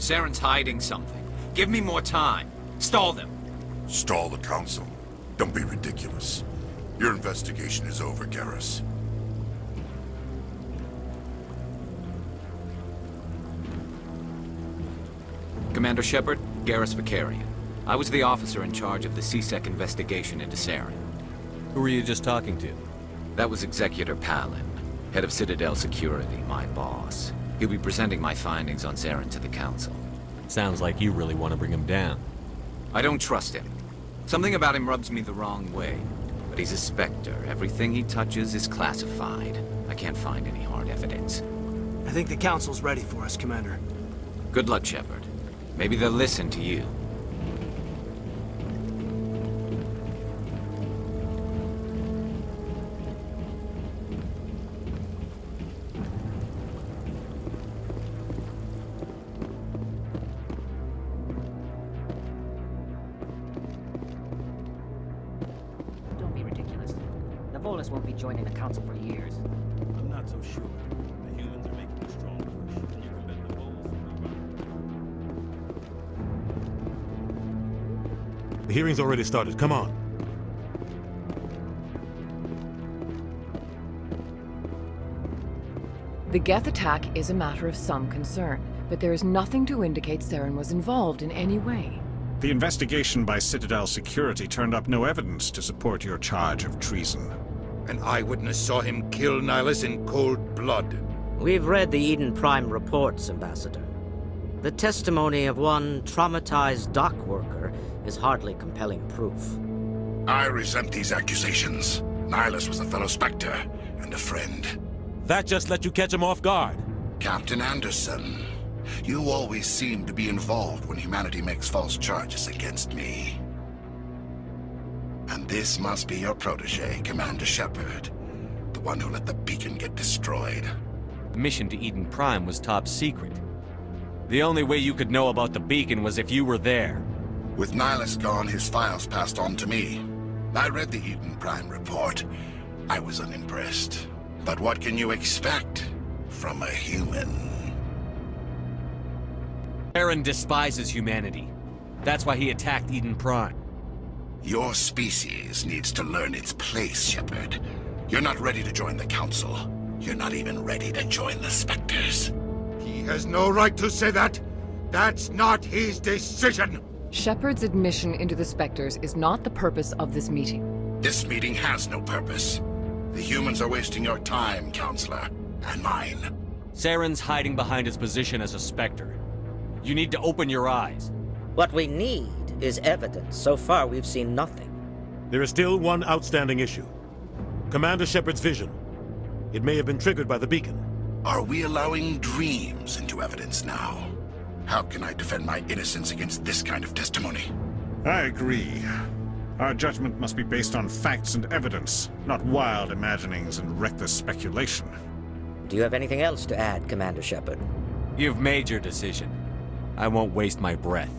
Saren's hiding something. Give me more time. Stall them. Stall the Council? Don't be ridiculous. Your investigation is over, Garrus. Commander Shepard, Garrus Vakarian. I was the officer in charge of the C-Sec investigation into Saren. Who were you just talking to? That was Executor Palin, head of Citadel Security, my boss. He'll be presenting my findings on Saren to the Council. Sounds like you really want to bring him down. I don't trust him. Something about him rubs me the wrong way. But he's a Spectre. Everything he touches is classified. I can't find any hard evidence. I think the Council's ready for us, Commander. Good luck, Shepard. Maybe they'll listen to you. Don't be ridiculous. Navolis won't be joining the Council for years. I'm not so sure. The humans are making a strong push, and you can bet the Voles will be running. The hearing's already started. Come on. The Geth attack is a matter of some concern, but there is nothing to indicate Saren was involved in any way. The investigation by Citadel Security turned up no evidence to support your charge of treason. An eyewitness saw him kill Nihilus in cold blood. We've read the Eden Prime reports, Ambassador. The testimony of one traumatized dock worker is hardly compelling proof. I resent these accusations. Nihilus was a fellow Spectre and a friend. That just let you catch him off guard. Captain Anderson, you always seem to be involved when humanity makes false charges against me. And this must be your protege, Commander Shepard. The one who let the beacon get destroyed. The mission to Eden Prime was top secret. The only way you could know about the beacon was if you were there. With Nihilus gone, his files passed on to me. I read the Eden Prime report. I was unimpressed. But what can you expect from a human? Saren despises humanity. That's why he attacked Eden Prime. Your species needs to learn its place, Shepard. You're not ready to join the Council. You're not even ready to join the Spectres. He has no right to say that. That's not his decision. Shepard's admission into the Spectres is not the purpose of this meeting. This meeting has no purpose. The humans are wasting your time, Counselor, and mine. Saren's hiding behind his position as a Spectre. You need to open your eyes. What we need is evidence. So far, we've seen nothing. There is still one outstanding issue. Commander Shepard's vision. It may have been triggered by the beacon. Are we allowing dreams into evidence now? How can I defend my innocence against this kind of testimony? I agree. Our judgment must be based on facts and evidence, not wild imaginings and reckless speculation. Do you have anything else to add, Commander Shepard? You've made your decision. I won't waste my breath.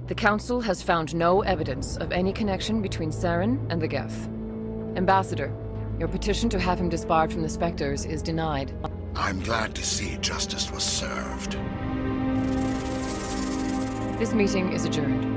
The Council has found no evidence of any connection between Saren and the Geth. Ambassador, your petition to have him disbarred from the Spectres is denied. I'm glad to see justice was served. This meeting is adjourned.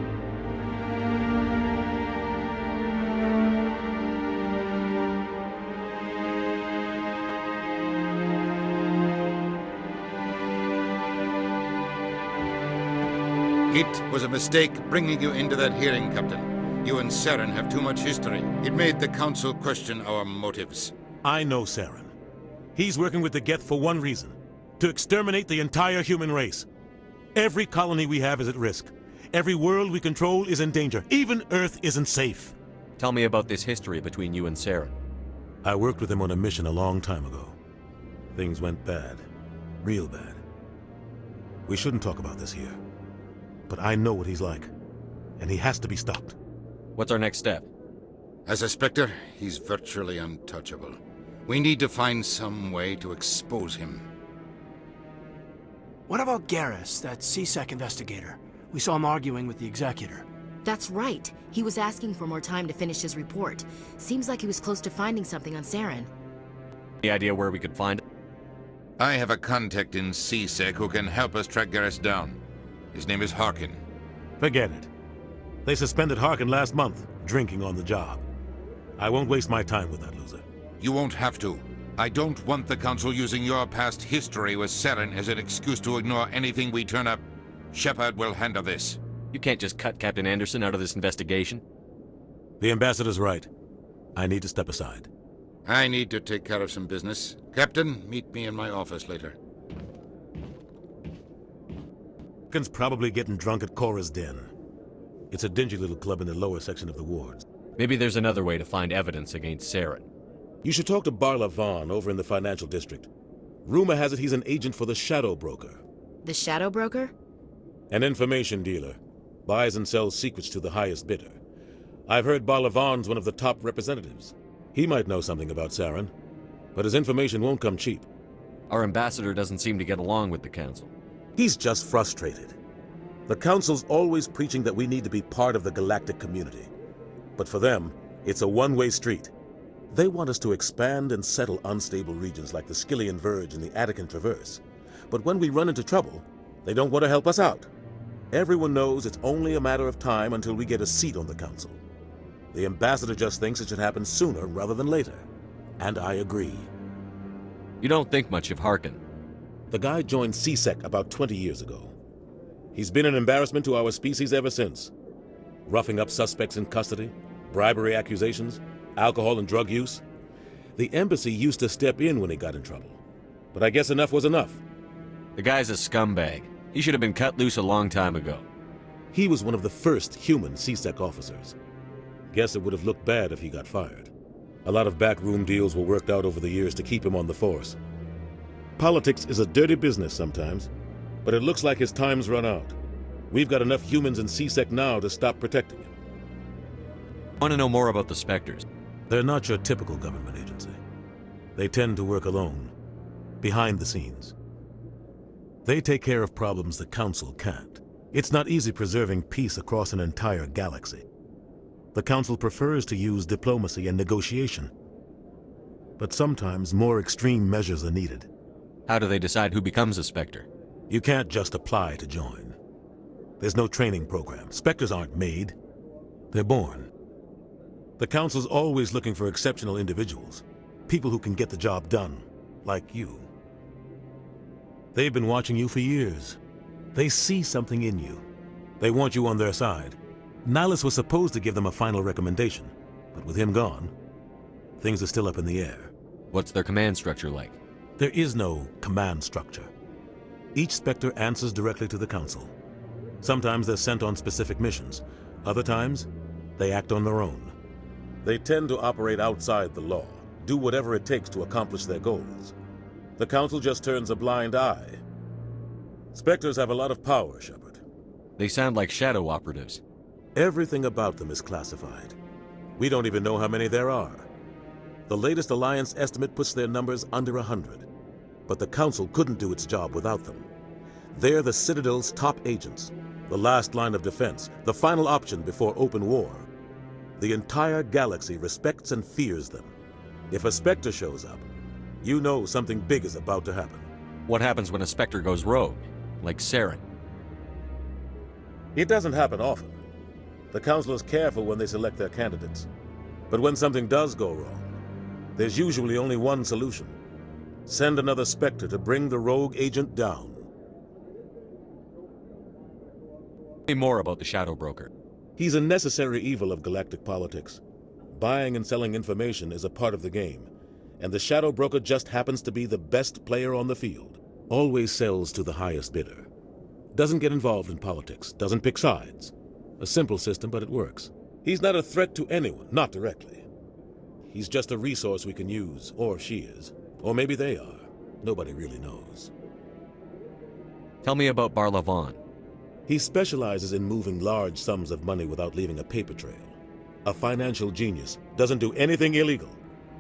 It was a mistake bringing you into that hearing, Captain. You and Saren have too much history. It made the Council question our motives. I know Saren. He's working with the Geth for one reason. To exterminate the entire human race. Every colony we have is at risk. Every world we control is in danger. Even Earth isn't safe. Tell me about this history between you and Saren. I worked with him on a mission a long time ago. Things went bad. Real bad. We shouldn't talk about this here. But I know what he's like. And he has to be stopped. What's our next step? As a Spectre, he's virtually untouchable. We need to find some way to expose him. What about Garrus, that C-Sec investigator? We saw him arguing with the Executor. That's right. He was asking for more time to finish his report. Seems like he was close to finding something on Saren. Any idea where we could find it? I have a contact in CSEC who can help us track Garrus down. His name is Harkin. Forget it. They suspended Harkin last month, drinking on the job. I won't waste my time with that loser. You won't have to. I don't want the Council using your past history with Saren as an excuse to ignore anything we turn up. Shepard will handle this. You can't just cut Captain Anderson out of this investigation. The Ambassador's right. I need to step aside. I need to take care of some business. Captain, meet me in my office later. Harkin's probably getting drunk at Cora's Den. It's a dingy little club in the lower section of the wards. Maybe there's another way to find evidence against Saren. You should talk to Barla Vaughn over in the financial district. Rumor has it he's an agent for the Shadow Broker. The Shadow Broker? An information dealer. Buys and sells secrets to the highest bidder. I've heard Barla Vaughn's one of the top representatives. He might know something about Saren, but his information won't come cheap. Our ambassador doesn't seem to get along with the Council. He's just frustrated. The Council's always preaching that we need to be part of the galactic community. But for them, it's a one-way street. They want us to expand and settle unstable regions like the Skillian Verge and the Attican Traverse. But when we run into trouble, they don't want to help us out. Everyone knows it's only a matter of time until we get a seat on the Council. The Ambassador just thinks it should happen sooner rather than later. And I agree. You don't think much of Harkin. The guy joined CSEC about 20 years ago. He's been an embarrassment to our species ever since. Roughing up suspects in custody, bribery accusations, alcohol and drug use. The embassy used to step in when he got in trouble. But I guess enough was enough. The guy's a scumbag. He should have been cut loose a long time ago. He was one of the first human CSEC officers. Guess it would have looked bad if he got fired. A lot of backroom deals were worked out over the years to keep him on the force. Politics is a dirty business sometimes, but it looks like his time's run out. We've got enough humans in CSEC now to stop protecting him. I want to know more about the Spectres. They're not your typical government agency. They tend to work alone, behind the scenes. They take care of problems the Council can't. It's not easy preserving peace across an entire galaxy. The Council prefers to use diplomacy and negotiation. But sometimes more extreme measures are needed. How do they decide who becomes a Spectre? You can't just apply to join. There's no training program. Spectres aren't made. They're born. The Council's always looking for exceptional individuals. People who can get the job done, like you. They've been watching you for years. They see something in you. They want you on their side. Nihilus was supposed to give them a final recommendation, but with him gone, things are still up in the air. What's their command structure like? There is no command structure. Each Spectre answers directly to the Council. Sometimes they're sent on specific missions. Other times, they act on their own. They tend to operate outside the law, do whatever it takes to accomplish their goals. The Council just turns a blind eye. Spectres have a lot of power, Shepard. They sound like shadow operatives. Everything about them is classified. We don't even know how many there are. The latest Alliance estimate puts their numbers under 100. But the Council couldn't do its job without them. They're the Citadel's top agents, the last line of defense, the final option before open war. The entire galaxy respects and fears them. If a Spectre shows up, you know something big is about to happen. What happens when a Spectre goes rogue, like Saren? It doesn't happen often. The Council is careful when they select their candidates. But when something does go wrong, there's usually only one solution. Send another Spectre to bring the rogue agent down. Tell me more about the Shadow Broker. He's a necessary evil of galactic politics. Buying and selling information is a part of the game, and the Shadow Broker just happens to be the best player on the field. Always sells to the highest bidder. Doesn't get involved in politics, doesn't pick sides. A simple system, but it works. He's not a threat to anyone, not directly. He's just a resource we can use, or she is. Or maybe they are. Nobody really knows. Tell me about Barla Vaughn. He specializes in moving large sums of money without leaving a paper trail. A financial genius, doesn't do anything illegal,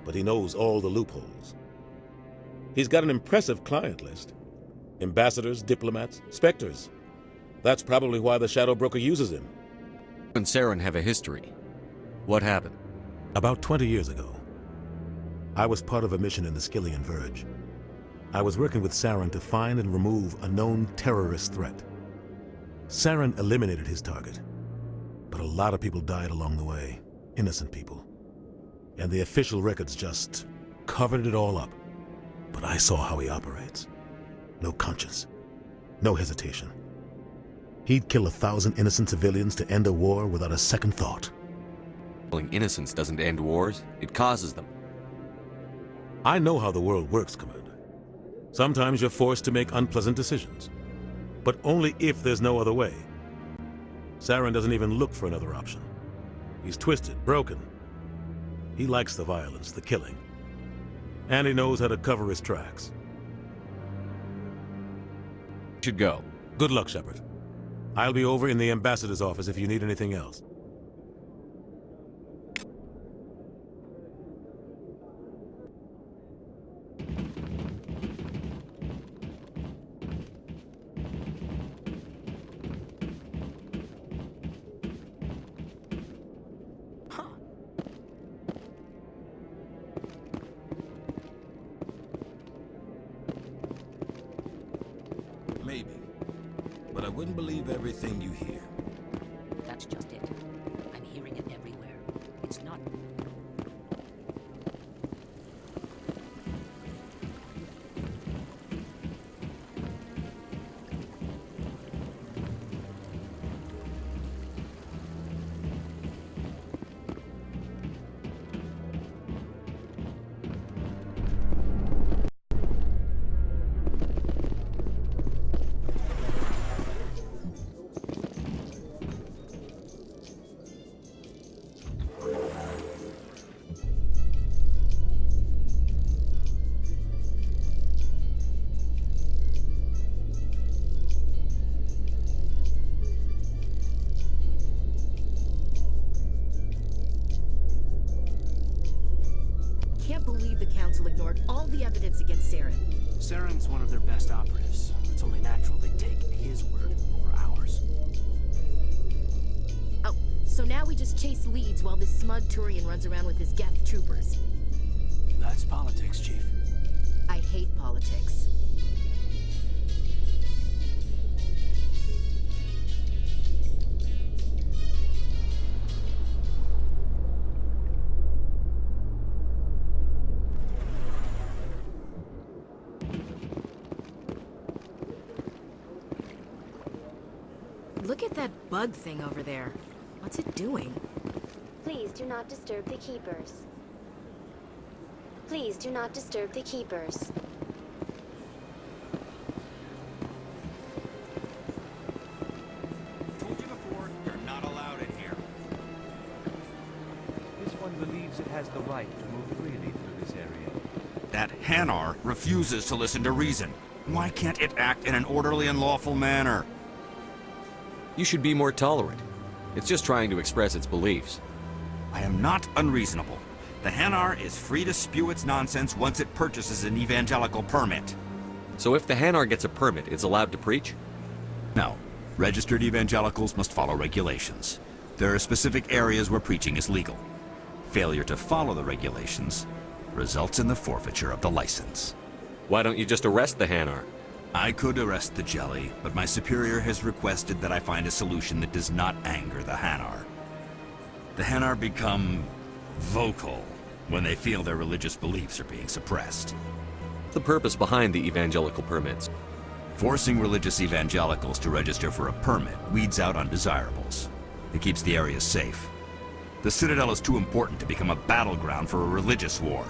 but he knows all the loopholes. He's got an impressive client list. Ambassadors, diplomats, Spectres. That's probably why the Shadow Broker uses him. You and Saren have a history. What happened? About 20 years ago, I was part of a mission in the Skillian Verge. I was working with Saren to find and remove a known terrorist threat. Saren eliminated his target, but a lot of people died along the way, innocent people. And the official records just covered it all up. But I saw how he operates. No conscience, no hesitation. He'd kill 1,000 innocent civilians to end a war without a second thought. Killing innocence doesn't end wars, it causes them. I know how the world works, Commander. Sometimes you're forced to make unpleasant decisions, but only if there's no other way. Saren doesn't even look for another option. He's twisted, broken. He likes the violence, the killing. And he knows how to cover his tracks. Should go. Good luck, Shepard. I'll be over in the ambassador's office if you need anything else. Maybe. But I wouldn't believe everything you hear. That's just it. I'm hearing it everywhere. It's not... Can't believe the Council ignored all the evidence against Saren. Saren's one of their best operatives. It's only natural they take his word over ours. Oh, so now we just chase leads while this smug Turian runs around with his Geth troopers. That's politics, Chief. I hate politics. Look at that bug thing over there. What's it doing? Please do not disturb the Keepers. Please do not disturb the Keepers. Told you before, you're not allowed in here. This one believes it has the right to move freely through this area. That Hanar refuses to listen to reason. Why can't it act in an orderly and lawful manner? You should be more tolerant. It's just trying to express its beliefs. I am not unreasonable. The Hanar is free to spew its nonsense once it purchases an evangelical permit. So if the Hanar gets a permit, it's allowed to preach? No. Registered evangelicals must follow regulations. There are specific areas where preaching is legal. Failure to follow the regulations results in the forfeiture of the license. Why don't you just arrest the Hanar? I could arrest the Jelly, but my superior has requested that I find a solution that does not anger the Hanar. The Hanar become vocal when they feel their religious beliefs are being suppressed. What's the purpose behind the evangelical permits? Forcing religious evangelicals to register for a permit weeds out undesirables. It keeps the area safe. The Citadel is too important to become a battleground for a religious war.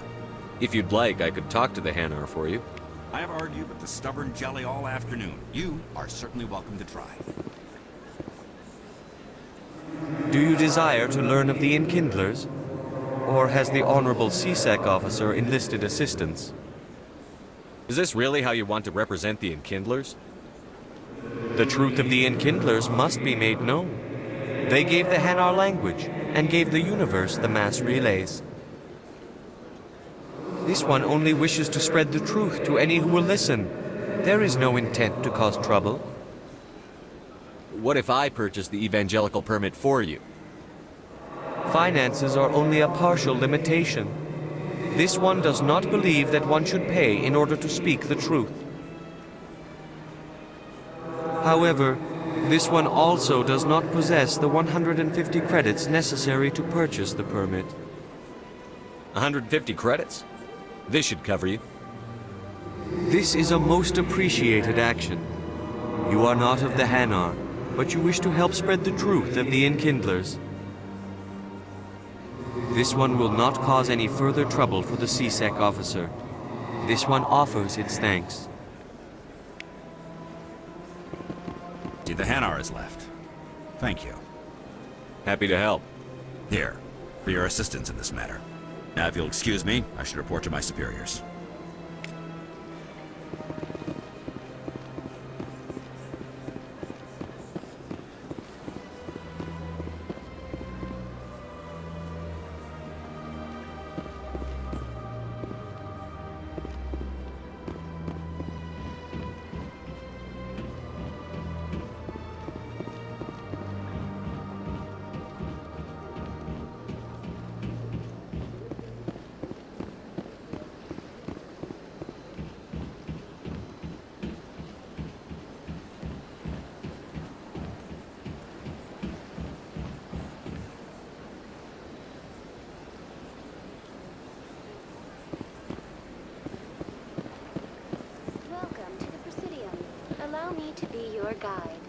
If you'd like, I could talk to the Hanar for you. I have argued with the stubborn Jelly all afternoon. You are certainly welcome to try. Do you desire to learn of the Enkindlers? Or has the Honorable C-Sec officer enlisted assistance? Is this really how you want to represent the Enkindlers? The truth of the Enkindlers must be made known. They gave the Hanar language, and gave the universe the mass relays. This one only wishes to spread the truth to any who will listen. There is no intent to cause trouble. What if I purchase the evangelical permit for you? Finances are only a partial limitation. This one does not believe that one should pay in order to speak the truth. However, this one also does not possess the 150 credits necessary to purchase the permit. 150 credits? This should cover you. This is a most appreciated action. You are not of the Hanar, but you wish to help spread the truth of the Enkindlers. This one will not cause any further trouble for the C-Sec officer. This one offers its thanks. See, the Hanar is left. Thank you. Happy to help. Here, for your assistance in this matter. Now, if you'll excuse me, I should report to my superiors. Welcome to the Presidium. Allow me to be your guide.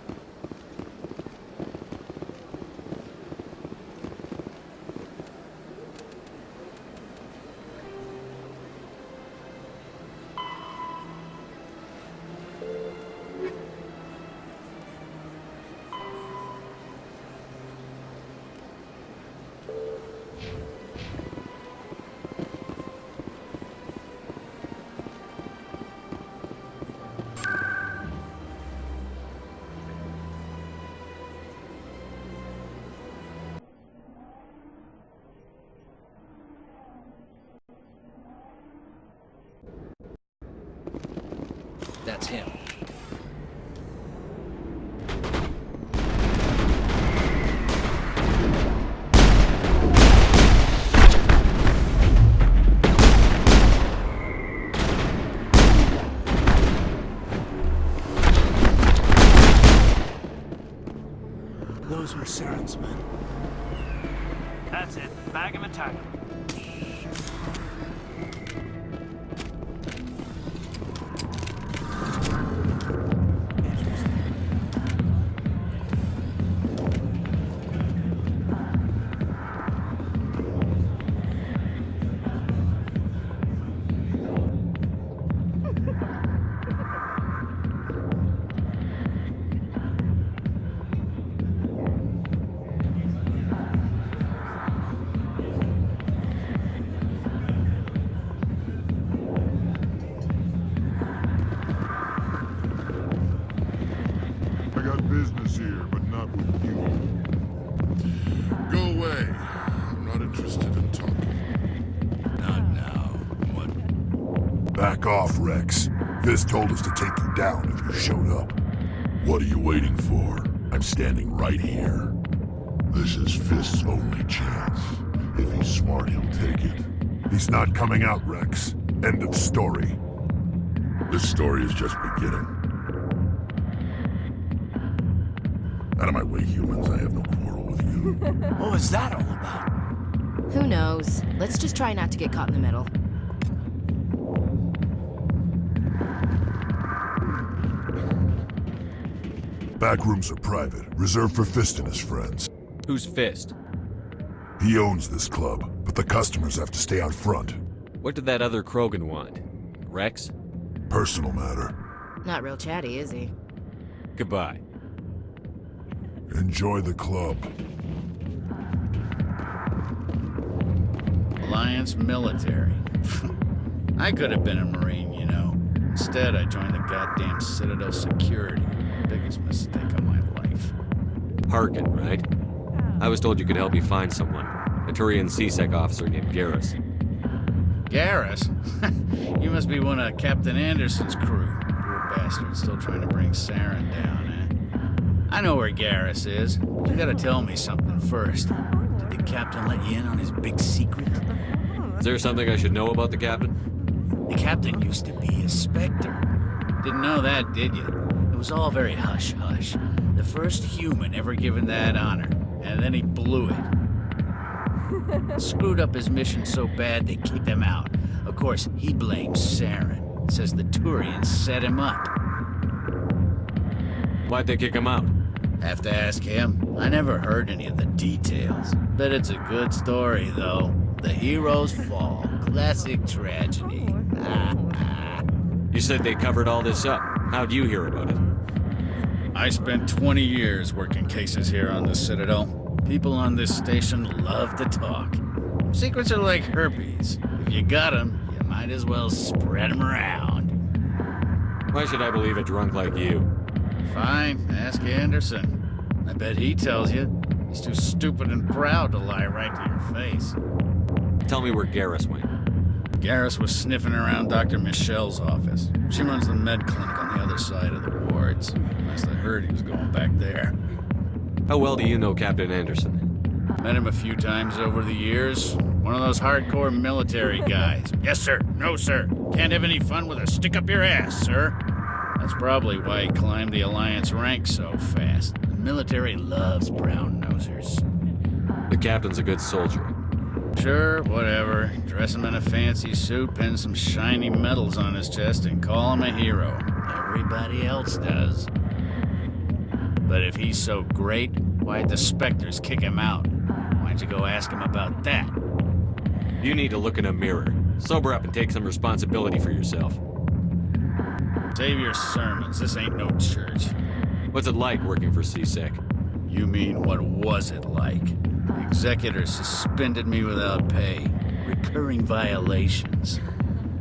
That's him. Those were Saren's men. That's it. Bag him and tag him. Business here, but not with you. Go away. I'm not interested in talking. Not now. What? Back off, Rex. Fist told us to take you down if you showed up. What are you waiting for? I'm standing right here. This is Fist's only chance. If he's smart, he'll take it. He's not coming out, Rex. End of story. This story is just beginning. Out of my way, humans. I have no quarrel with you. What was that all about? Who knows? Let's just try not to get caught in the middle. Back rooms are private, reserved for Fist and his friends. Who's Fist? He owns this club, but the customers have to stay out front. What did that other Krogan want? Rex? Personal matter. Not real chatty, is he? Goodbye. Enjoy the club. Alliance military. I could have been a Marine, you know. Instead, I joined the goddamn Citadel Security. Biggest mistake of my life. Harkin, right? I was told you could help me find someone. A Turian C-Sec officer named Garrus. Garrus? You must be one of Captain Anderson's crew. Poor bastard, still trying to bring Saren down, eh? I know where Garrus is. You gotta tell me something first. Did the captain let you in on his big secret? Is there something I should know about the captain? The captain used to be a Spectre. Didn't know that, did you? It was all very hush-hush. The first human ever given that honor, and then he blew it. Screwed up his mission so bad they kicked him out. Of course, he blames Saren. Says the Turians set him up. Why'd they kick him out? Have to ask him. I never heard any of the details. Bet it's a good story, though. The heroes fall. Classic tragedy. You said they covered all this up. How'd you hear about it? I spent 20 years working cases here on the Citadel. People on this station love to talk. Secrets are like herpes. If you got them, you might as well spread them around. Why should I believe a drunk like you? Fine, ask Anderson. I bet he tells you. He's too stupid and proud to lie right to your face. Tell me where Garrus went. Garrus was sniffing around Dr. Michelle's office. She runs the med clinic on the other side of the wards. Last I heard, he was going back there. How well do you know Captain Anderson? Met him a few times over the years. One of those hardcore military guys. Yes, sir. No, sir. Can't have any fun with a stick up your ass, sir. That's probably why he climbed the Alliance ranks so fast. The military loves brown-nosers. The captain's a good soldier. Sure, whatever. Dress him in a fancy suit, pin some shiny medals on his chest, and call him a hero. Everybody else does. But if he's so great, why'd the Spectres kick him out? Why'd you go ask him about that? You need to look in a mirror. Sober up and take some responsibility for yourself. Save your sermons. This ain't no church. What's it like working for C-Sec? You mean, what was it like? The executor suspended me without pay. Recurring violations.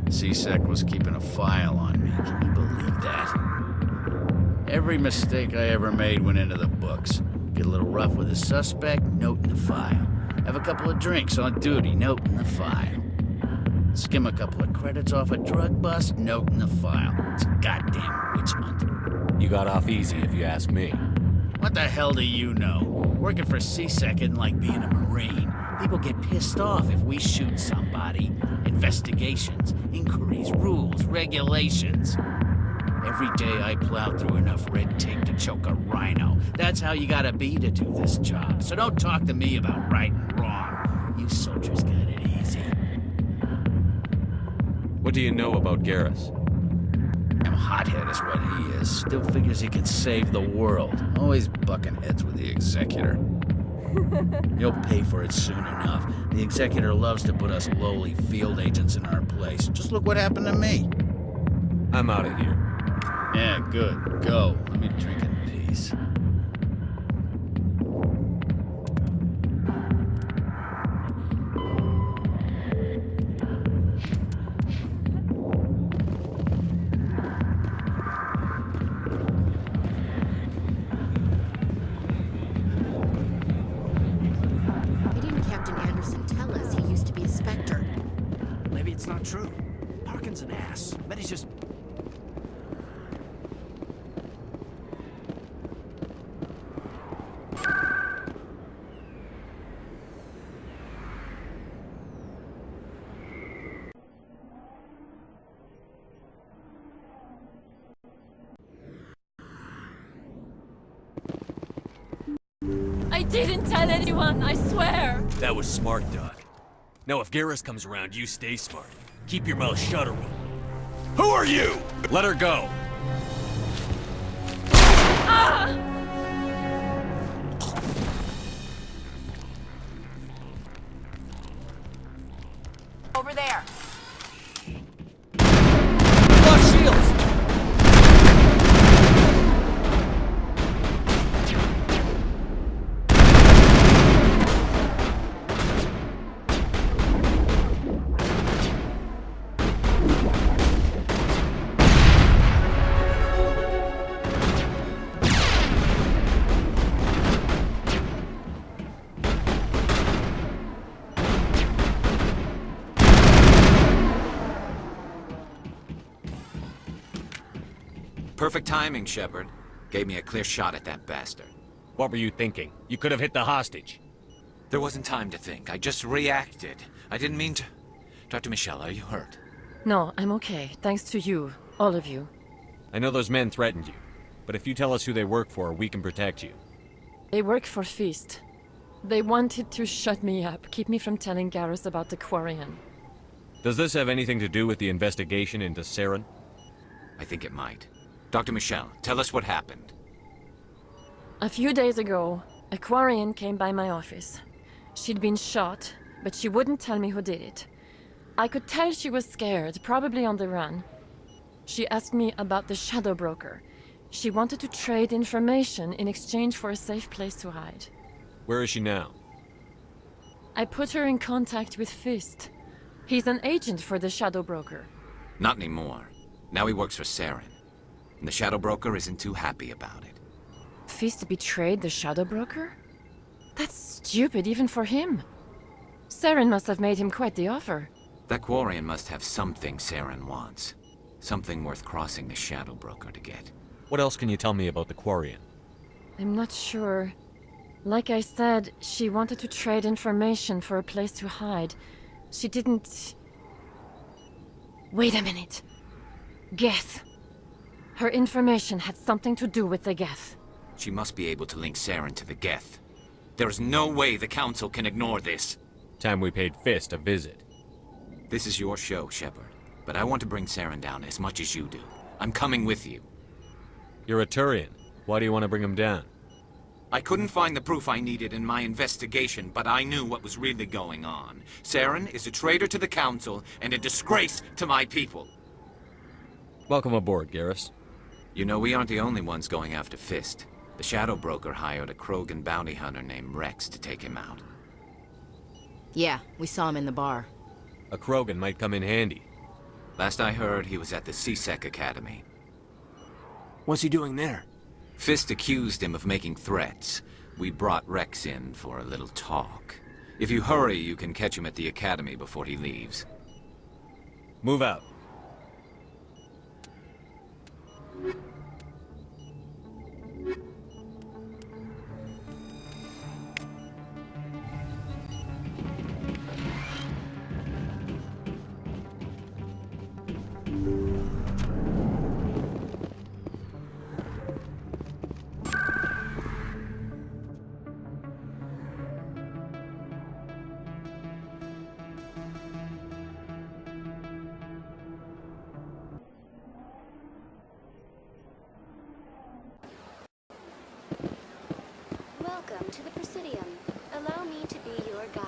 C-Sec was keeping a file on me. Can you believe that? Every mistake I ever made went into the books. Get a little rough with a suspect, note in the file. Have a couple of drinks on duty, note in the file. Skim a couple of credits off a drug bust, note in the file. It's a goddamn witch hunt. You got off easy, if you ask me. What the hell do you know? Working for C-Sec isn't like being a Marine. People get pissed off if we shoot somebody. Investigations, inquiries, rules, regulations. Every day I plow through enough red tape to choke a rhino. That's how you gotta be to do this job. So don't talk to me about right and wrong. You soldiers got it easy. What do you know about Garrus? Damn hothead is what he is. Still figures he can save the world. Always bucking heads with the executor. You'll pay for it soon enough. The executor loves to put us lowly field agents in our place. Just look what happened to me. I'm out of here. Yeah, good. Go. Let me drink in peace. Why didn't Captain Anderson tell us he used to be a Spectre? Maybe it's not true. Parkin's an ass. Bet he's just... I didn't tell anyone, I swear! That was smart, Doc. Now if Garrus comes around, you stay smart. Keep your mouth shut, or who are you? Let her go! Ah! Over there. Lost shields! Perfect timing, Shepard. Gave me a clear shot at that bastard. What were you thinking? You could have hit the hostage. There wasn't time to think. I just reacted. I didn't mean to... Dr. Michelle, are you hurt? No, I'm okay, thanks to you, all of you. I know those men threatened you, but if you tell us who they work for, we can protect you. They work for Feast. They wanted to shut me up, keep me from telling Garrus about the Quarian. Does this have anything to do with the investigation into Saren? I think it might. Dr. Michelle, tell us what happened. A few days ago, a Quarian came by my office. She'd been shot, but she wouldn't tell me who did it. I could tell she was scared, probably on the run. She asked me about the Shadow Broker. She wanted to trade information in exchange for a safe place to hide. Where is she now? I put her in contact with Fist. He's an agent for the Shadow Broker. Not anymore. Now he works for Saren. And the Shadow Broker isn't too happy about it. Fist betrayed the Shadow Broker? That's stupid even for him. Saren must have made him quite the offer. That Quarian must have something Saren wants. Something worth crossing the Shadow Broker to get. What else can you tell me about the Quarian? I'm not sure. Like I said, she wanted to trade information for a place to hide. She didn't... Wait a minute. Geth. Her information had something to do with the Geth. She must be able to link Saren to the Geth. There is no way the Council can ignore this. Time we paid Fist a visit. This is your show, Shepard. But I want to bring Saren down as much as you do. I'm coming with you. You're a Turian. Why do you want to bring him down? I couldn't find the proof I needed in my investigation, but I knew what was really going on. Saren is a traitor to the Council and a disgrace to my people. Welcome aboard, Garrus. You know, we aren't the only ones going after Fist. The Shadow Broker hired a Krogan bounty hunter named Rex to take him out. Yeah, we saw him in the bar. A Krogan might come in handy. Last I heard, he was at the C-Sec Academy. What's he doing there? Fist accused him of making threats. We brought Rex in for a little talk. If you hurry, you can catch him at the Academy before he leaves. Move out. Welcome to the Presidium. Allow me to be your guide.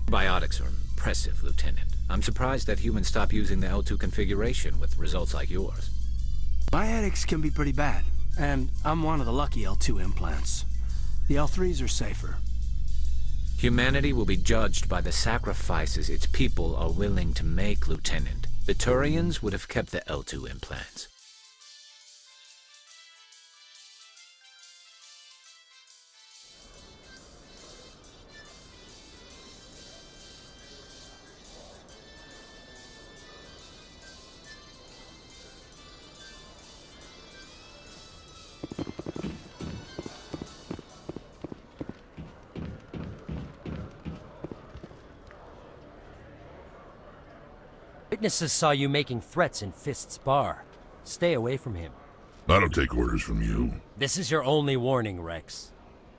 Biotics are impressive, Lieutenant. I'm surprised that humans stop using the L2 configuration with results like yours. Biotics can be pretty bad, and I'm one of the lucky L2 implants. The L3s are safer. Humanity will be judged by the sacrifices its people are willing to make, Lieutenant. The Turians would have kept the L2 implants. Witnesses saw you making threats in Fist's bar. Stay away from him. I don't take orders from you. This is your only warning, Rex.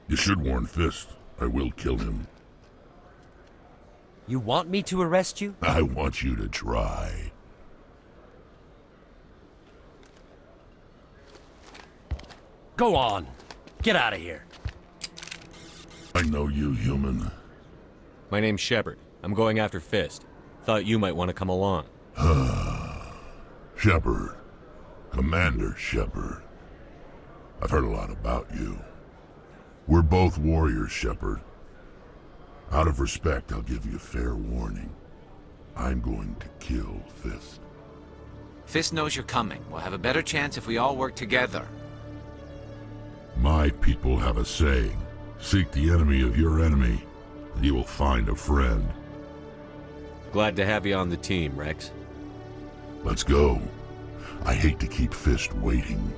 You should warn Fist. I will kill him. You want me to arrest you? I want you to try. Go on. Get out of here. I know you, human. My name's Shepard. I'm going after Fist. Thought you might want to come along. Shepard. Commander Shepard. I've heard a lot about you. We're both warriors, Shepard. Out of respect, I'll give you fair warning. I'm going to kill Fist. Fist knows you're coming. We'll have a better chance if we all work together. My people have a saying. Seek the enemy of your enemy, and you will find a friend. Glad to have you on the team, Rex. Let's go. I hate to keep Fist waiting.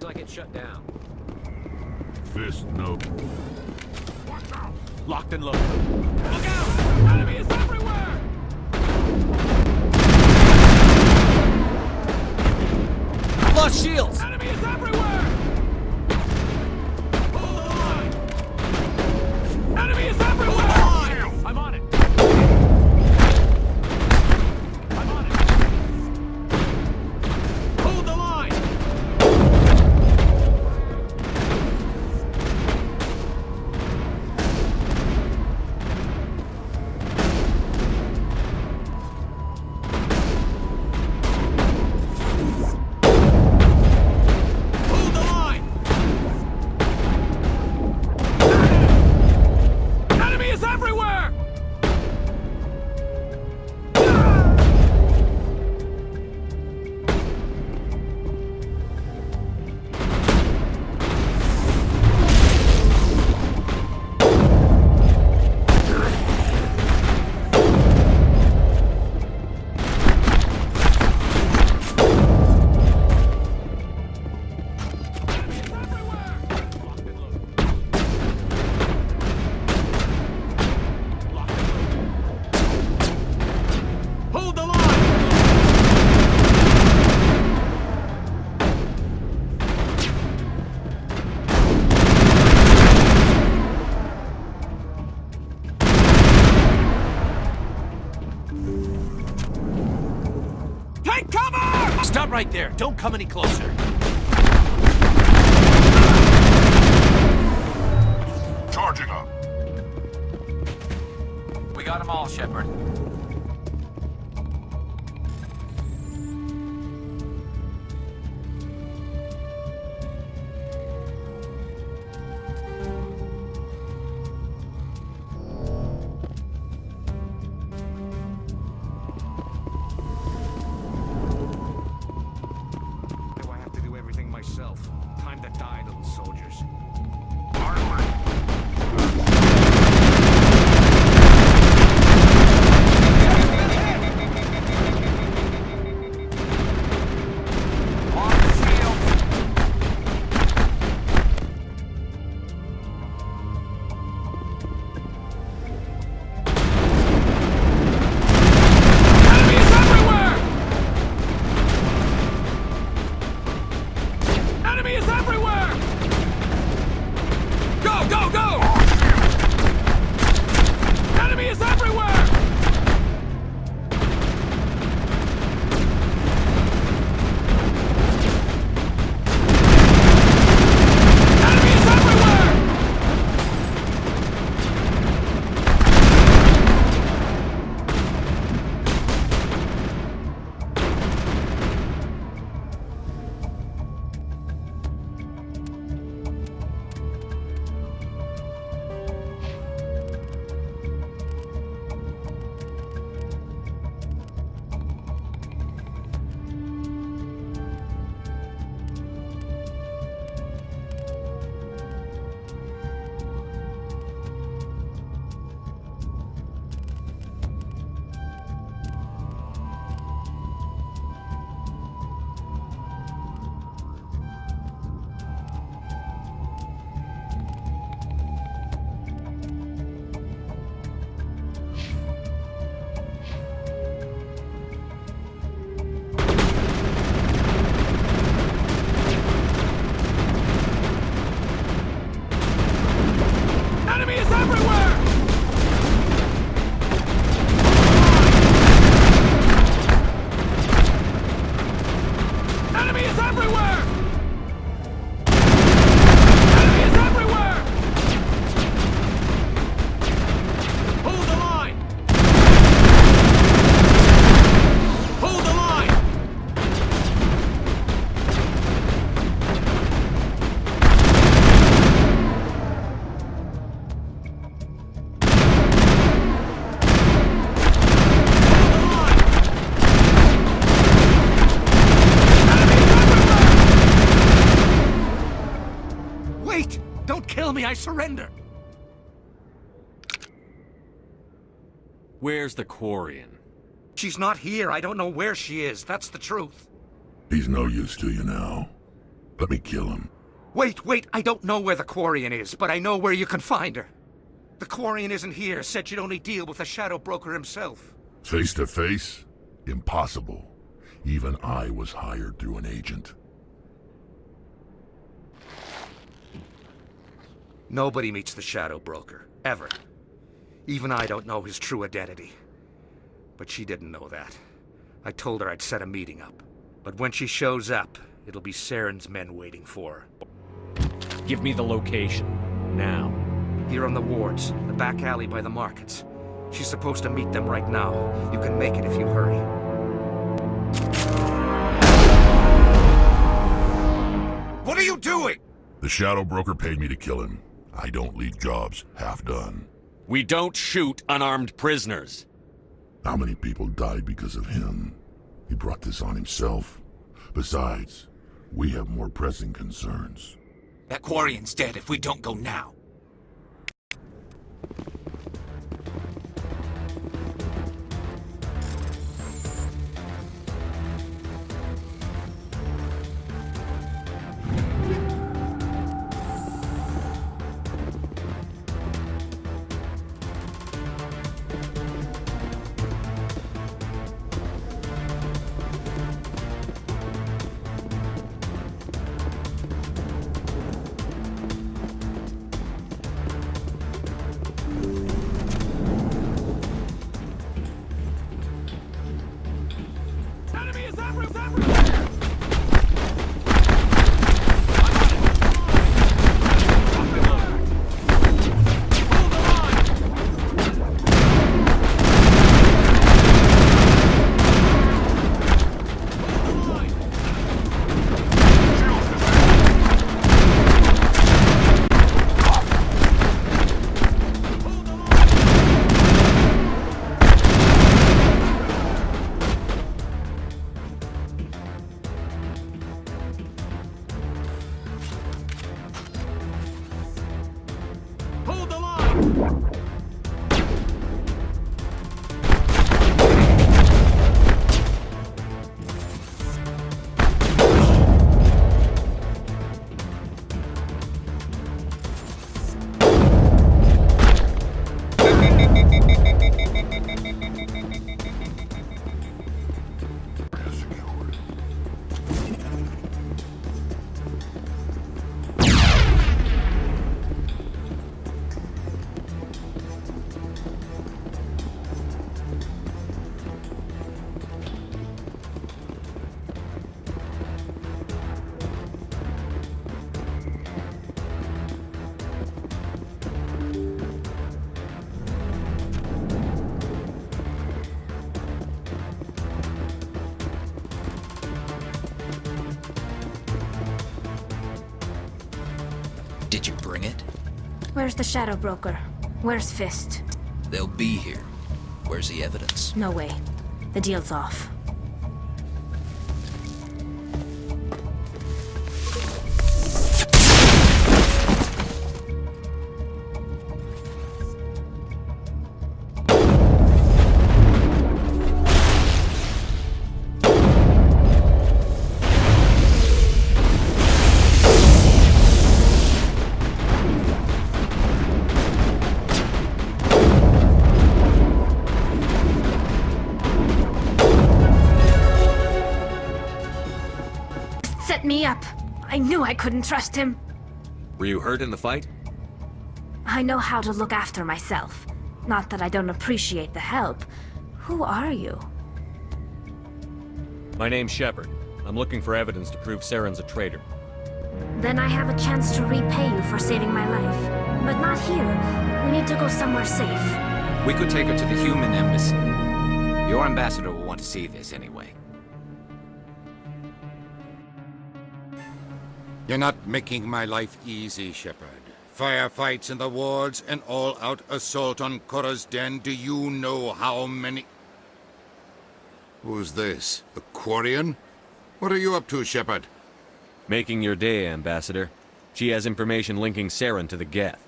Like it's shut down. Fist, no. Locked and loaded. Look out! Enemy is everywhere! Lost shields! Enemy is everywhere! Hold the line! Enemy is everywhere! I'm on it! I'm on it! Hold the line! Hold the line! Enemy is everywhere! Hold the line! Take cover! Stop right there. Don't come any closer. Charging up. We got them all, Shepard. Do I have to do everything myself? Time to die, little soldiers. me, I surrender. Where's the Quarian? She's not here. I don't know where she is. That's the truth. He's no use to you now. Let me kill him. Wait. I don't know where the Quarian is, but I know where you can find her. The Quarian isn't here. Said you'd only deal with the Shadow Broker himself. Face to face? Impossible. Even I was hired through an agent. Nobody meets the Shadow Broker. Ever. Even I don't know his true identity. But she didn't know that. I told her I'd set a meeting up. But when she shows up, it'll be Saren's men waiting for her. Give me the location. Now. Here on the wards, the back alley by the markets. She's supposed to meet them right now. You can make it if you hurry. What are you doing? The Shadow Broker paid me to kill him. I don't leave jobs half done. We don't shoot unarmed prisoners. How many people died because of him? He brought this on himself. Besides, we have more pressing concerns. That Quarian's dead if we don't go now. Did you bring it? Where's the Shadow Broker? Where's Fist? They'll be here. Where's the evidence? No way. The deal's off. Set me up. I knew I couldn't trust him. Were you hurt in the fight? I know how to look after myself. Not that I don't appreciate the help. Who are you? My name's Shepard. I'm looking for evidence to prove Saren's a traitor. Then I have a chance to repay you for saving my life. But not here. We need to go somewhere safe. We could take her to the human embassy. Your ambassador will want to see this anyway. You're not making my life easy, Shepard. Firefights in the wards, an all-out assault on Korra's den. Do you know how many... Who's this? The Quarian? What are you up to, Shepard? Making your day, Ambassador. She has information linking Saren to the Geth.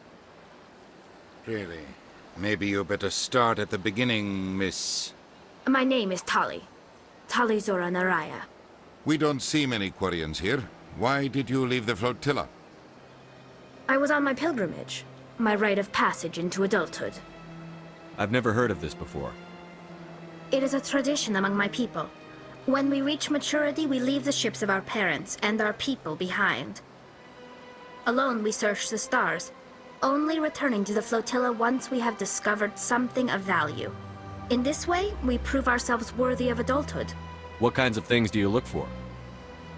Really? Maybe you better start at the beginning, Miss... My name is Tali. Tali Zora Naraya. We don't see many Quarians here. Why did you leave the flotilla? I was on my pilgrimage. My rite of passage into adulthood. I've never heard of this before. It is a tradition among my people. When we reach maturity, we leave the ships of our parents and our people behind. Alone, we search the stars, only returning to the flotilla once we have discovered something of value. In this way, we prove ourselves worthy of adulthood. What kinds of things do you look for?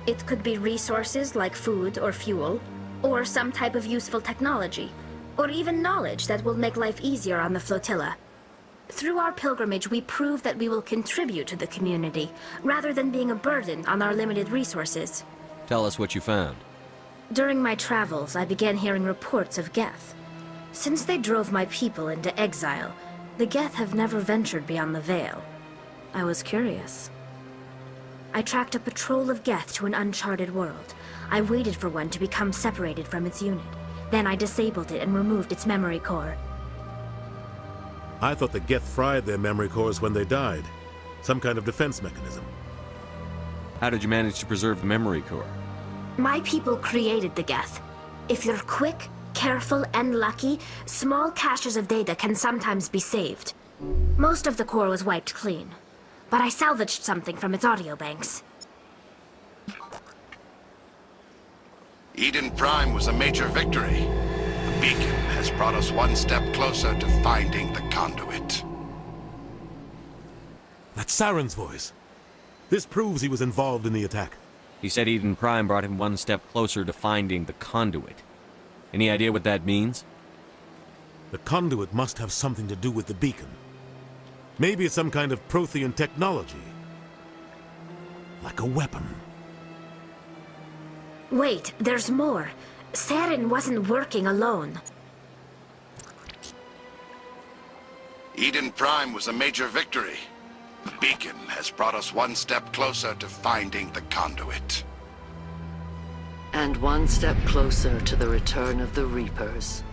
It could be resources like food or fuel, or some type of useful technology, or even knowledge that will make life easier on the flotilla. Through our pilgrimage, we prove that we will contribute to the community, rather than being a burden on our limited resources. Tell us what you found. During my travels, I began hearing reports of Geth. Since they drove my people into exile, the Geth have never ventured beyond the Veil. I was curious. I tracked a patrol of Geth to an uncharted world. I waited for one to become separated from its unit. Then I disabled it and removed its memory core. I thought the Geth fried their memory cores when they died. Some kind of defense mechanism. How did you manage to preserve the memory core? My people created the Geth. If you're quick, careful, and lucky, small caches of data can sometimes be saved. Most of the core was wiped clean, but I salvaged something from its audio banks. Eden Prime was a major victory. The beacon has brought us one step closer to finding the conduit. That's Saren's voice. This proves he was involved in the attack. He said Eden Prime brought him one step closer to finding the conduit. Any idea what that means? The conduit must have something to do with the beacon. Maybe it's some kind of Prothean technology. Like a weapon. Wait, there's more. Saren wasn't working alone. Eden Prime was a major victory. The beacon has brought us one step closer to finding the conduit. And one step closer to the return of the Reapers.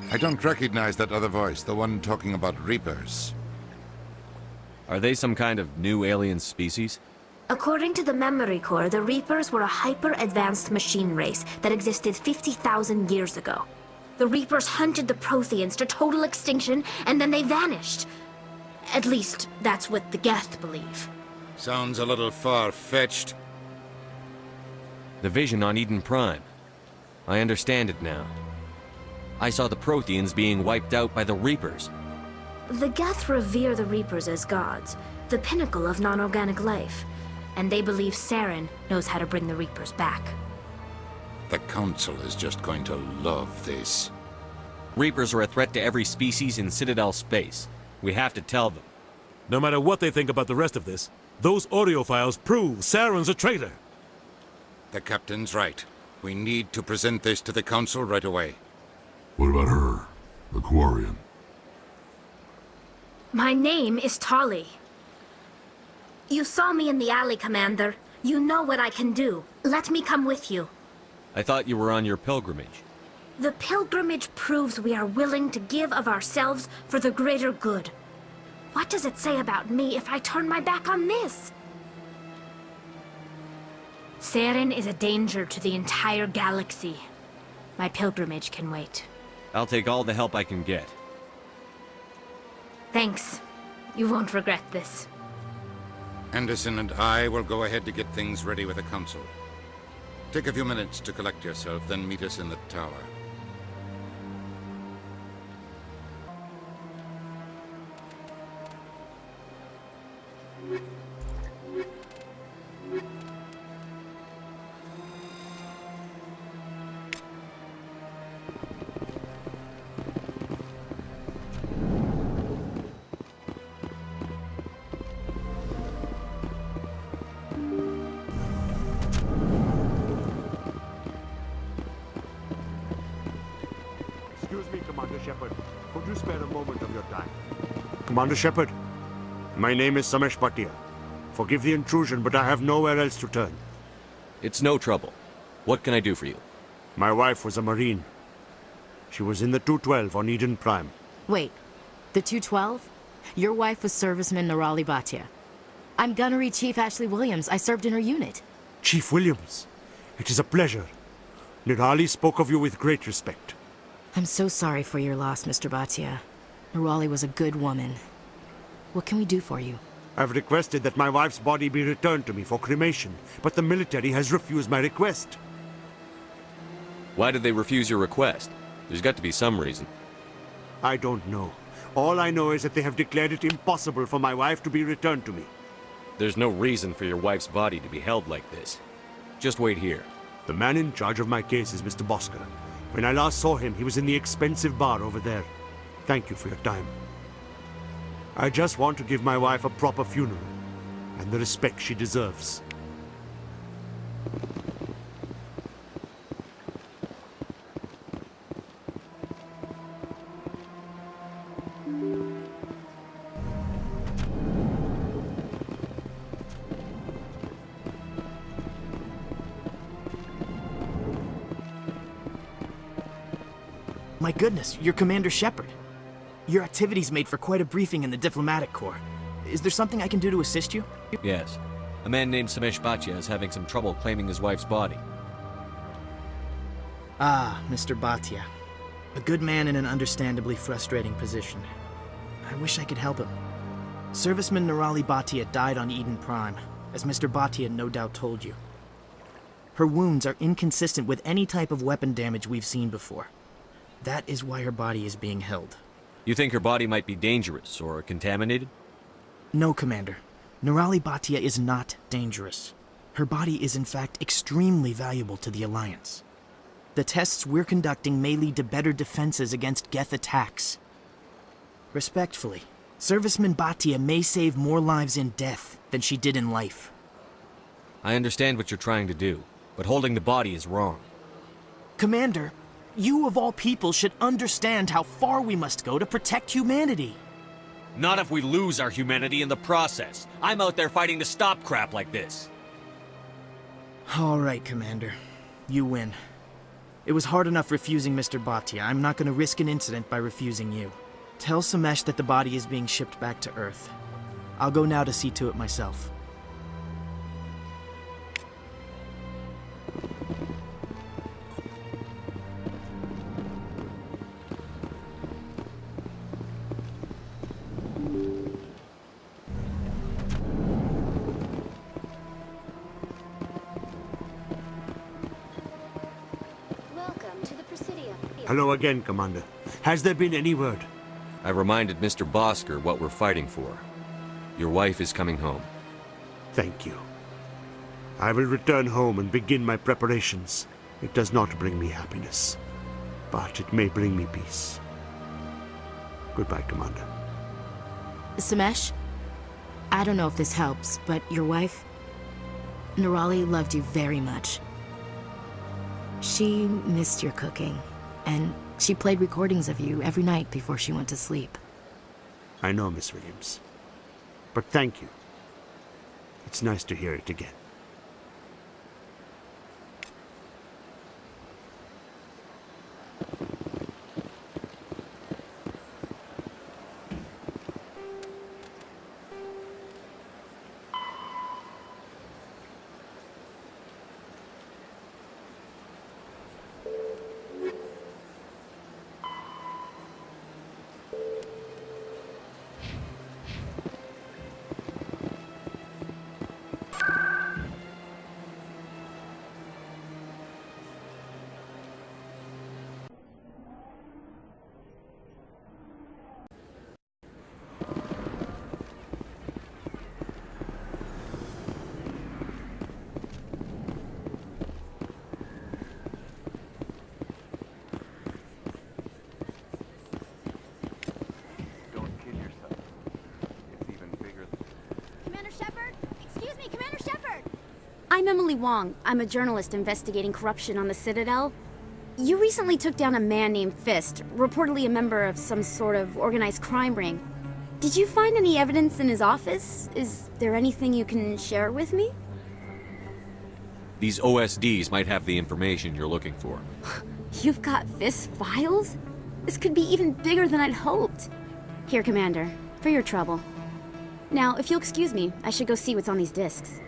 I don't recognize that other voice, the one talking about Reapers. Are they some kind of new alien species? According to the memory core, the Reapers were a hyper-advanced machine race that existed 50,000 years ago. The Reapers hunted the Protheans to total extinction, and then they vanished. At least, that's what the Geth believe. Sounds a little far-fetched. The vision on Eden Prime. I understand it now. I saw the Protheans being wiped out by the Reapers. The Geth revere the Reapers as gods, the pinnacle of non-organic life. And they believe Saren knows how to bring the Reapers back. The Council is just going to love this. Reapers are a threat to every species in Citadel space. We have to tell them. No matter what they think about the rest of this, those audio files prove Saren's a traitor. The Captain's right. We need to present this to the Council right away. What about her? The Quarian? My name is Tali. You saw me in the alley, Commander. You know what I can do. Let me come with you. I thought you were on your pilgrimage. The pilgrimage proves we are willing to give of ourselves for the greater good. What does it say about me if I turn my back on this? Saren is a danger to the entire galaxy. My pilgrimage can wait. I'll take all the help I can get. Thanks. You won't regret this. Anderson and I will go ahead to get things ready with the Council. Take a few minutes to collect yourself, then meet us in the tower. Excuse me, Commander Shepard. Could you spare a moment of your time? Commander Shepard, my name is Samesh Bhatia. Forgive the intrusion, but I have nowhere else to turn. It's no trouble. What can I do for you? My wife was a Marine. She was in the 212 on Eden Prime. Wait, the 212? Your wife was Serviceman Nirali Bhatia. I'm Gunnery Chief Ashley Williams. I served in her unit. Chief Williams, it is a pleasure. Nirali spoke of you with great respect. I'm so sorry for your loss, Mr. Bhatia. Nirali was a good woman. What can we do for you? I've requested that my wife's body be returned to me for cremation, but the military has refused my request. Why did they refuse your request? There's got to be some reason. I don't know. All I know is that they have declared it impossible for my wife to be returned to me. There's no reason for your wife's body to be held like this. Just wait here. The man in charge of my case is Mr. Bosker. When I last saw him, he was in the expensive bar over there. Thank you for your time. I just want to give my wife a proper funeral, and the respect she deserves. My goodness, you're Commander Shepard. Your activities made for quite a briefing in the Diplomatic Corps. Is there something I can do to assist you? Yes. A man named Samesh Bhatia is having some trouble claiming his wife's body. Ah, Mr. Bhatia. A good man in an understandably frustrating position. I wish I could help him. Serviceman Nirali Bhatia died on Eden Prime, as Mr. Bhatia no doubt told you. Her wounds are inconsistent with any type of weapon damage we've seen before. That is why her body is being held. You think her body might be dangerous or contaminated? No, Commander. Nirali Bhatia is not dangerous. Her body is in fact extremely valuable to the Alliance. The tests we're conducting may lead to better defenses against Geth attacks. Respectfully, Serviceman Bhatia may save more lives in death than she did in life. I understand what you're trying to do, but holding the body is wrong. Commander, you of all people should understand how far we must go to protect humanity. Not if we lose our humanity in the process. I'm out there fighting to stop crap like this. All right, Commander. You win. It was hard enough refusing Mr. Bhatia. I'm not going to risk an incident by refusing you. Tell Samesh that the body is being shipped back to Earth. I'll go now to see to it myself. Hello again, Commander. Has there been any word? I reminded Mr. Bosker what we're fighting for. Your wife is coming home. Thank you. I will return home and begin my preparations. It does not bring me happiness, but it may bring me peace. Goodbye, Commander. Samesh? I don't know if this helps, but your wife, Nirali, loved you very much. She missed your cooking, and she played recordings of you every night before she went to sleep. I know, Miss Williams. But thank you. It's nice to hear it again. I'm Emily Wong. I'm a journalist investigating corruption on the Citadel. You recently took down a man named Fist, reportedly a member of some sort of organized crime ring. Did you find any evidence in his office? Is there anything you can share with me? These OSDs might have the information you're looking for. You've got Fist's files? This could be even bigger than I'd hoped. Here, Commander, for your trouble. Now, if you'll excuse me, I should go see what's on these discs.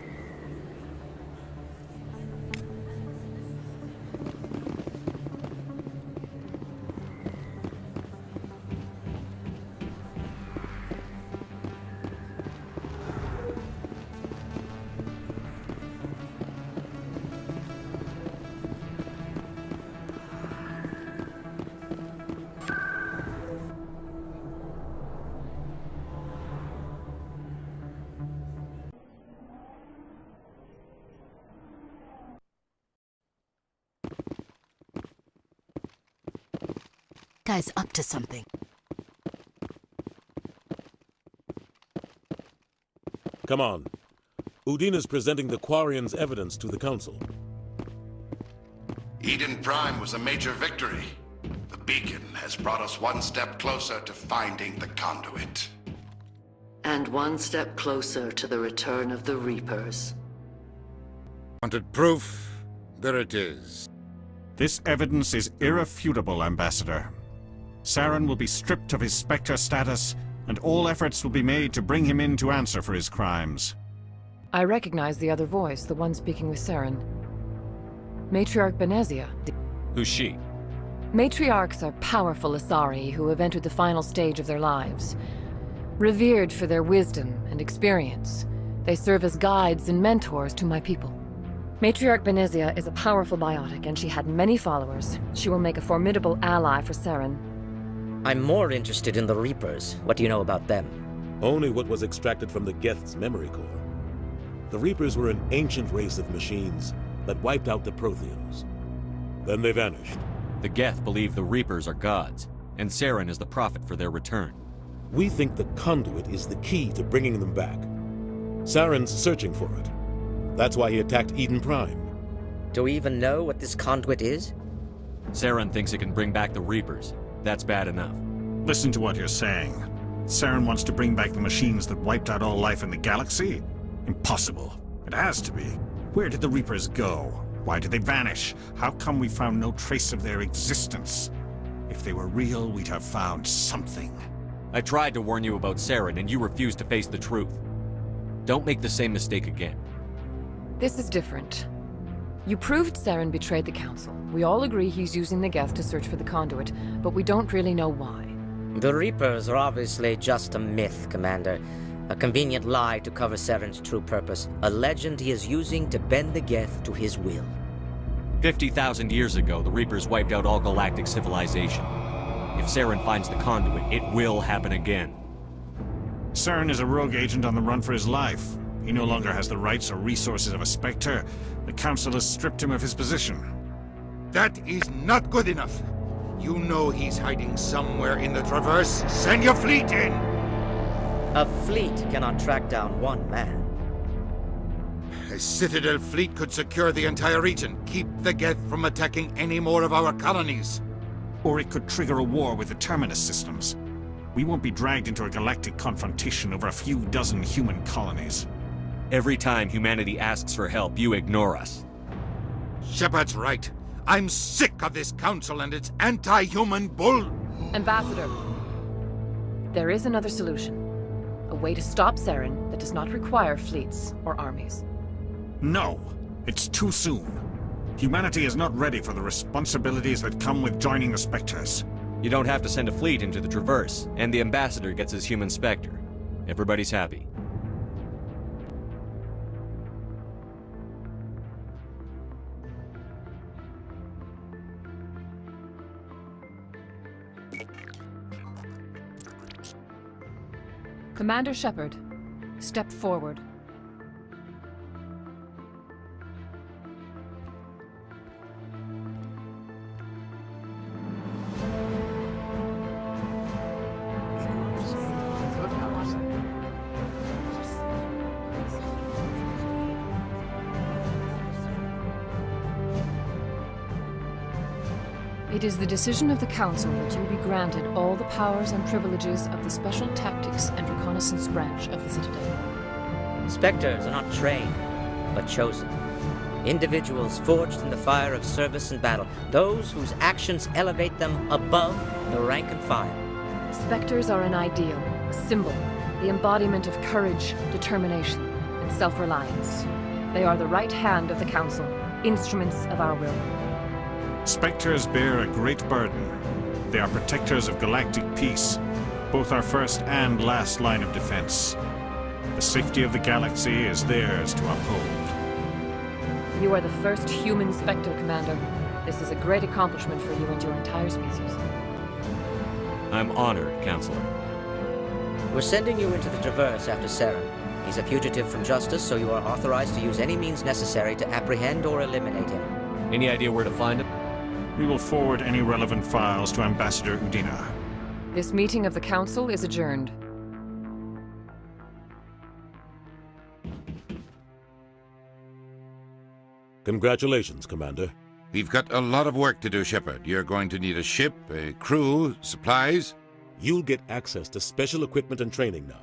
Guy's up to something. Come on. Udina's presenting the Quarian's evidence to the Council. Eden Prime was a major victory. The beacon has brought us one step closer to finding the conduit. And one step closer to the return of the Reapers. Wanted proof? There it is. This evidence is irrefutable, Ambassador. Saren will be stripped of his Spectre status, and all efforts will be made to bring him in to answer for his crimes. I recognize the other voice, the one speaking with Saren. Matriarch Benezia. Who's she? Matriarchs are powerful Asari who have entered the final stage of their lives. Revered for their wisdom and experience, they serve as guides and mentors to my people. Matriarch Benezia is a powerful biotic, and she had many followers. She will make a formidable ally for Saren. I'm more interested in the Reapers. What do you know about them? Only what was extracted from the Geth's memory core. The Reapers were an ancient race of machines that wiped out the Protheans. Then they vanished. The Geth believe the Reapers are gods, and Saren is the prophet for their return. We think the conduit is the key to bringing them back. Saren's searching for it. That's why he attacked Eden Prime. Do we even know what this conduit is? Saren thinks it can bring back the Reapers. That's bad enough. Listen to what you're saying. Saren wants to bring back the machines that wiped out all life in the galaxy? Impossible. It has to be. Where did the Reapers go? Why did they vanish? How come we found no trace of their existence? If they were real, we'd have found something. I tried to warn you about Saren, and you refused to face the truth. Don't make the same mistake again. This is different. You proved Saren betrayed the Council. We all agree he's using the Geth to search for the conduit, but we don't really know why. The Reapers are obviously just a myth, Commander. A convenient lie to cover Saren's true purpose. A legend he is using to bend the Geth to his will. 50,000 years ago, the Reapers wiped out all galactic civilization. If Saren finds the conduit, it will happen again. Saren is a rogue agent on the run for his life. He no longer has the rights or resources of a Spectre. The Council has stripped him of his position. That is not good enough. You know he's hiding somewhere in the Traverse. Send your fleet in! A fleet cannot track down one man. A Citadel fleet could secure the entire region, keep the Geth from attacking any more of our colonies. Or it could trigger a war with the Terminus systems. We won't be dragged into a galactic confrontation over a few dozen human colonies. Every time humanity asks for help, you ignore us. Shepard's right. I'm sick of this council and its anti-human bull. Ambassador, there is another solution. A way to stop Saren that does not require fleets or armies. No, it's too soon. Humanity is not ready for the responsibilities that come with joining the Spectres. You don't have to send a fleet into the Traverse, and the Ambassador gets his human Spectre. Everybody's happy. Commander Shepard, step forward. It is the decision of the Council that you be granted all the powers and privileges of the Special Tactics and Reconnaissance Branch of the Citadel. Spectres are not trained, but chosen. Individuals forged in the fire of service and battle. Those whose actions elevate them above the rank and file. Spectres are an ideal, a symbol, the embodiment of courage, determination, and self-reliance. They are the right hand of the Council, instruments of our will. Spectres bear a great burden. They are protectors of galactic peace, both our first and last line of defense. The safety of the galaxy is theirs to uphold. You are the first human Spectre, Commander. This is a great accomplishment for you and your entire species. I'm honored, Counselor. We're sending you into the Traverse after Saren. He's a fugitive from justice, so you are authorized to use any means necessary to apprehend or eliminate him. Any idea where to find him? We will forward any relevant files to Ambassador Udina. This meeting of the Council is adjourned. Congratulations, Commander. We've got a lot of work to do, Shepard. You're going to need a ship, a crew, supplies. You'll get access to special equipment and training now.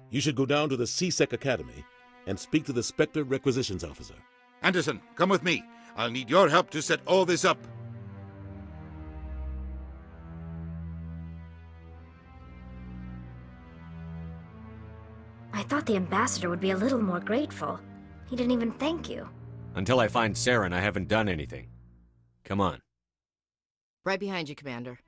You should go down to the C-Sec Academy and speak to the Spectre Requisitions Officer. Anderson, come with me. I'll need your help to set all this up. I thought the ambassador would be a little more grateful. He didn't even thank you. Until I find Saren, I haven't done anything. Come on. Right behind you, Commander.